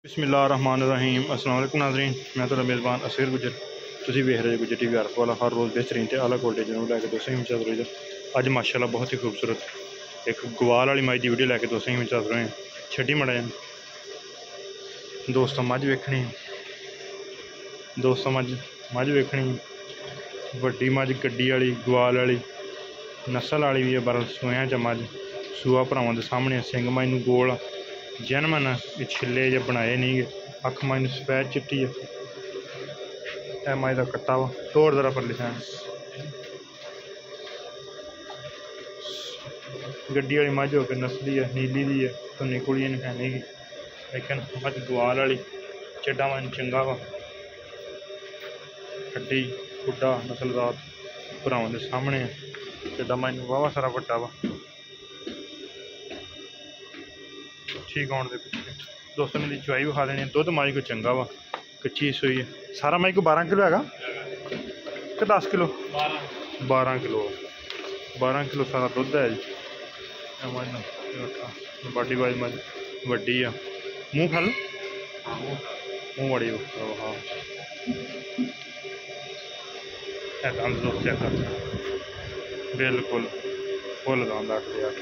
बिस्मिल्लाहिर्रहमानिर्रहीम। अस्सलाम वालेकुम नाज़रीन, मैं तो मेज़बान असगर गुजर। तुसीं वेख रहे गुजर टीवी अर्फ वाला हर रोज़ बेहतरीन ते आला क्वालिटी जरूर लैके दोस्तों ही चल रही है। अज माशाल्लाह बहुत ही खूबसूरत एक ग्वाल वाली मज की वीडियो लैके दोस्तों ही चल रहे हैं। छड्डी मड़ा दोस्तों मज वेखनी, दोस्तों मज वेखनी वड्डी मज गड्डी वाली ग्वाल वाली नस्ल वाली भी है। बरल सूया च मज सूआ भरावां दे सामने सिंग मज नूं गोल जनमन छिले जे बनाए नहीं गे। अख मज सफैद चिट्टी है। यह मज का कट्टा वा तोड़ जरा पर लिखा गड्डी वाली मज होकर नस्ली है, नीली दी है तो निकुली नहीं खाने की। लेकिन मज ग्वाल वाली चड्डा मन चंगा वा हड्डी खुड्डा नस्लदार भरावां दे सामने चड्डा मन वावा सारा वड्डा वा ठीक आने के पिछले। दोस्तों मेरी चुवाई विखा देनी। दुध मज को चंगा वा कच्ची सूई है। सारा मज को 12 किलो है कि 10 किलो 12 किलो 12 किलो सारा दुध है जी। बाडी वाइज मज वड्डी आ मूँह फल मूँह बड़ी हाँ दोस्त चेक कर बिल्कुल फुल दांद 8 दे 8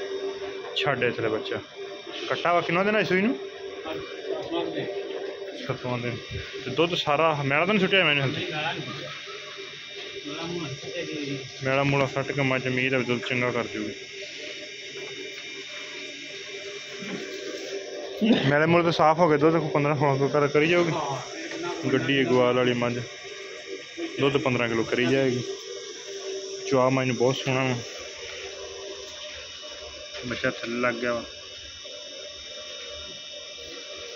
छड़ इसलिए बच्चा कट्टा वा किन्ना दिन सूई नूं 7वां दिन। दुध सारा मैला तो नहीं सुटिया मैंने हल्दी मैला मूला सट के मज उम्मीद है दुध चंगा कर दूगी। मैले मूले तो साफ हो गए। दुध 15-16 करी जाओगी। गड्डी ग्वाल वाली मज दुध 15 किलो करी जाएगी। चुआ मज बहुत सोहना वा बच्चा थल्ले लग गया वा।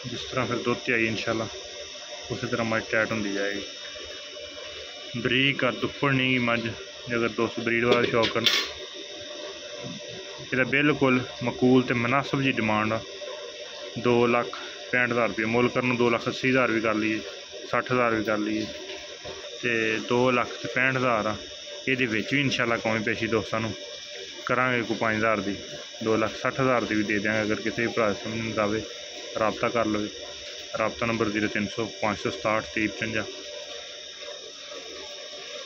जिस तरह फिर दुध आई इंशाल्लाह उसी तरह मज टाइट होती जाएगी। बरीक आ दुप्पड़ नहीं मज अगर दोस्त ब्रीड वाला शौक कर यदा बिल्कुल मकूल तो मुनासिब जी डिमांड आ। 2,65,000 रुपये मुल करन 2,80,000 भी कर लीए 60,000 भी कर लीए तो 2,65,000 आ। ये भी इंशाल्लाह कौमी पेशी दोस्तों करांगे को 5,000 की 2,60,000 की भी दे देंगे। अगर किसी भी भरा समझ आवे रबता कर लो। रबता नंबर 0300 567 2355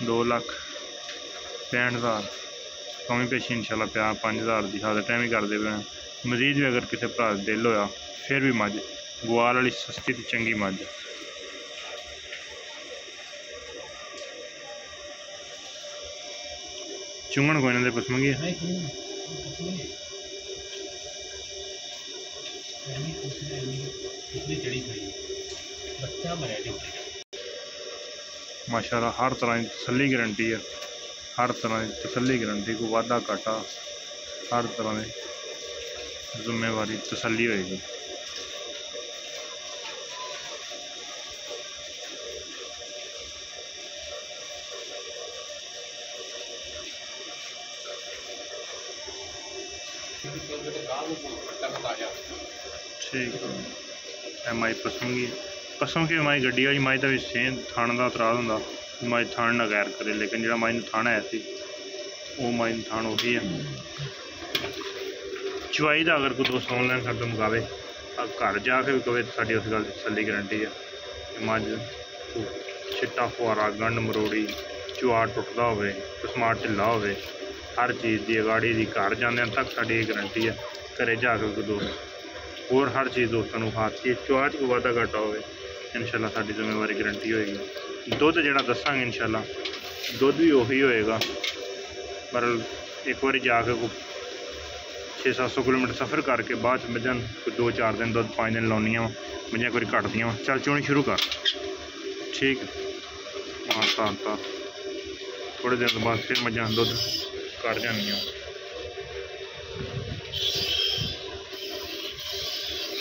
2,65,000 कौमी पेशी इंशाल्लाह 5,000 की हर टाइम ही करते पे। मजीद भी अगर किसी भरा दिल होया फिर भी मज ग्वाल वाली सस्ती तो चंगी मज चुंगन कोई ना पसमंगी माशाल्लाह हर तरह की तसल्ली गारंटी है। हर तरह की तसल्ली गारंटी को वाधा घाटा हर तरह की जिम्मेवारी तसल्ली होएगी। ठीक है माई पसम की माई गड्डी वाली माई का भी सेम थान का इतराज होंगे माई थान ना गैर करे। लेकिन जो माई थान है वो माई थान उही है। चुवाई का अगर कोई दोस्त ऑनलाइन साढ़े मंगावे घर जाके भी कहे साड़ी उस गल तसल्ली गारंटी है। मज छिट्टा फुआरा गंढ मरोड़ी चुआ टुटदा होवे स्मार्ट ढिला होवे हर चीज़ की गाड़ी की घर जाने तक साड़ी गारंटी है। घरे जाके कोई दोस्त और हर चीज़ दोस्तों को हाथ की चुआ कोई वाधा घाटा हो इंशाल्लाह साड़ी जिम्मेवारी गारंटी होएगी। दुध जो दसांगे इंशाल्लाह दुध भी उही होएगा। पर एक बार जाके को 600-700 किलोमीटर सफ़र करके बाद मझां कोई 2-4 दिन दुध 5 दिन लाउनियां मझां कोई घटदियां चल चोनी शुरू कर ठीक हाँ थोड़े दिन बाद फिर मझां दुध घट जानियां।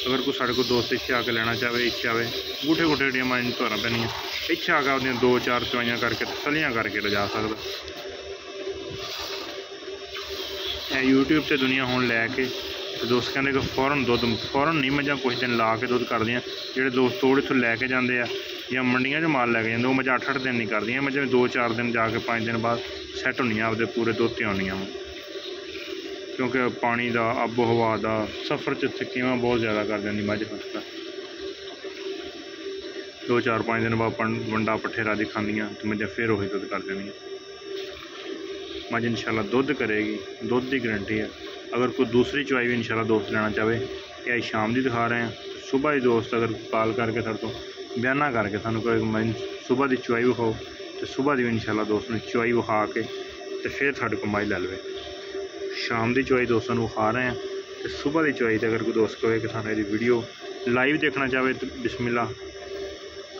अगर कोई साढ़े को दोस्त इच्छा आके लेना चाहे इच्छा आए गुठे गुठे जड़ियाँ माइंड धोना पैनियाँ इच्छा आके उसदियाँ 2-4 चवाइयाँ करके तसलियाँ करके लिजा सकता। यूट्यूब से दुनिया हुण लैके दोस्त कहते कि फौरन नहीं मझां कुछ दिन ला के दुध करदियाँ। जोड़े दोस्त तोड़ इत्थों लैके जाते हैं या मंडियां च माल लैके जाते वो मझां 8-8 दिन नहीं करदियां। मझां 2-4 दिन जाके 5 दिन बाद सैट होनियां आपदे पूरे दुध ते आउणियां क्योंकि पानी का आबो हवा का सफ़र च थकीवा बहुत ज़्यादा कर जाती मझ 2-4-5 दिन बाद वंडा पट्ठे राधी खांदियां तो मझां फिर वही दुध कर देंदियां। मझ इंशाल्लाह दुध करेगी, दुध की गारंटी है। अगर कोई दूसरी चवाई भी इंशाल्लाह दोस्त लेना चाहे, ये आज शाम की दिखा रहे हैं। सुबह ही दोस्त अगर कॉल करके सारे तो बयाना करके सानू कोई सुबह की चवाई विखाओ तो सुबह की भी इंशाल्लाह दोस्त में चवाई विखा के तो फिर साढ़े को माई लै लवे। शाम की चवाई दोस्तों विखा रहे हैं तो सुबह की चवाई तो अगर कोई दोस्त कहे कि सानू ये वीडियो लाइव देखना चाहे तो बिस्मिल्लाह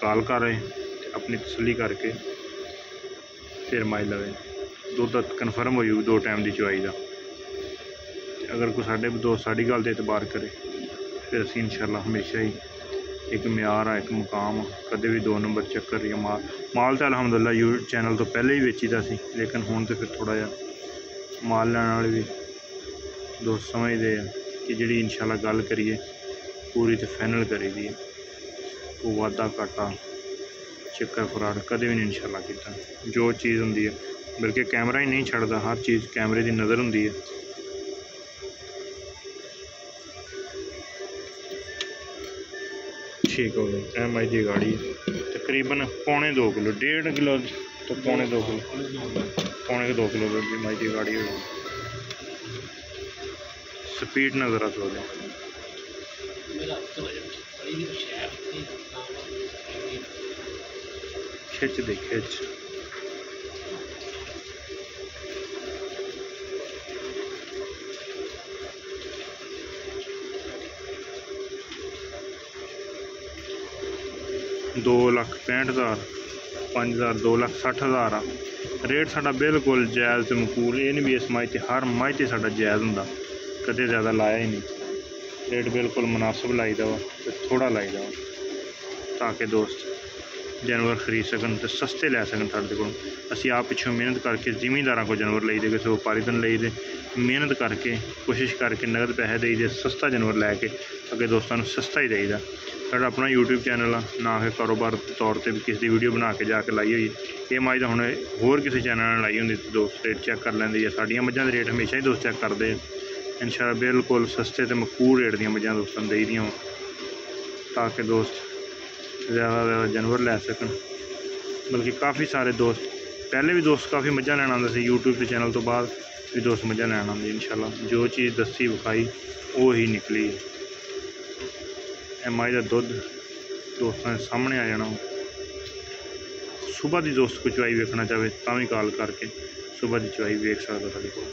कॉल करें, अपनी तसली करके फिर माई लवे। दुध कन्फर्म हो जाऊगी 2 टाइम की चवाई का। अगर कोई साढ़े दोस्त साड़ी गल एतबार करे फिर असी इंशाल्लाह हमेशा ही एक म्यार आ, एक मुकाम आ, कदे भी 2 नंबर चक्कर या माल तो अलहमदुलिल्लाह यूट्यूब चैनल तो पहले ही बेचीदा सी, लेकिन हुण तो फिर थोड़ा जिहा माल लैण वाले भी दोस्त समझते हैं कि जी इंशाल्लाह गल करिए पूरी तो फाइनल करी दी है। वो वादा घाटा चक्कर फराड कदे भी नहीं इंशाल्लाह किया। जो चीज़ होंदी है बल्कि कैमरा ही नहीं छड़ता, हर चीज़ कैमरे की नज़र होंदी है। ठीक हो गई। एम आई की गाड़ी तकरीबन 2.25 किलो, 1.5 किलो तो 2.25 किलो, 2.25 किलो एम आई की गाड़ी होगी। स्पीड ना ज़रा थोड़ा खिंच दे खिंच। दो 2,65,000, 5,000, 2,60,000 आ रेट साडा बिल्कुल जायज़ तो मकूल। ये नहीं भी इस माई हर माई ते साडा जायज़ होंदा, कदे ज़्यादा लाया ही नहीं। रेट बिल्कुल मुनासिब लाई दा वा ते थोड़ा लाई दा वा ताकि दोस्त जानवर खरीद सकन तो सस्ते लै सकन साढ़े को। असी आप पिछों मेहनत करके जिमींदारों को जानवर ली दे, किसी व्यापारी तो ली दे, मेहनत करके कोशिश करके नगद पैसे दे दे, सस्ता जानवर लैके अगे दोस्तों सस्ता ही देईदा। साਡਾ अपना यूट्यूब चैनल आ, ना कि कारोबार के तौर पर भी किसी की वीडियो बना के जाके लाई हुई। ये मझ तो हमने होर किसी चैनल ने लाई होंगी दोस्त रेट चैक कर लेंगे। साड़ियाँ मझां के रेट हमेशा ही दोस्त चैक करते हैं। इंशाल्लाह बिल्कुल सस्ते तो मकूल रेट दी मझां दोस्तों दी दियां ताकि दोस्त ज़्यादा ज़्यादा जानवर लै सकन। बल्कि काफ़ी सारे दोस्त पहले भी दोस्त काफ़ी मझां लैन आते थे, यूट्यूब के चैनल तो बाद भी दोस्त मझां लैन आते। इंशाल्लाह जो चीज़ दसी विखाई वो ही निकली। एम आई का दुध दोस्तों के सामने आ जाना। सुबह की दोस्त को चवाई वेखना चाहे तो भी कॉल करके सुबह की चवाई वेख सकता साढ़े को।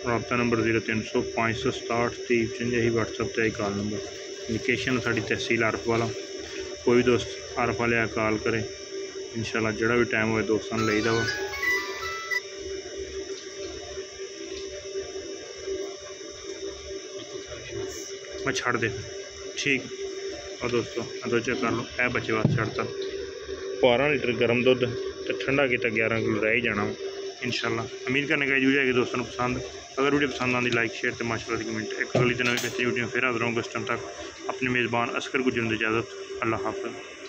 रबता नंबर 0300 567 3055 ही व्हाट्सएप पर कॉल नंबर। लोकेशन साड़ी तहसील आरफ वाला। कोई भी दोस्त आरफ वाले कॉल करे इंशाल्लाह जोड़ा भी टाइम हो दोस्तों ले दा वा। मैं छड़ दे ठीक और दोस्तों दो चेक कर लो। ए बच्चे वास्ते छड़ता 12 लीटर गर्म दुध तो ठंडा किया 11 किलो रह ही जाना इंशाल्लाह। उम्मीद करने का वीडियो है कि दोस्तों पसंद। अगर वीडियो पसंद आती लाइक शेयर तो माशाल्लाह की कमेंट। एक अगली दिन नवी बेहतरीन वीडियो फिर हाजिर होंगे। उस टाइम तक अपने मेज़बान असकर गुजरन की इजाज़त। अल्लाह हाफ़िज़।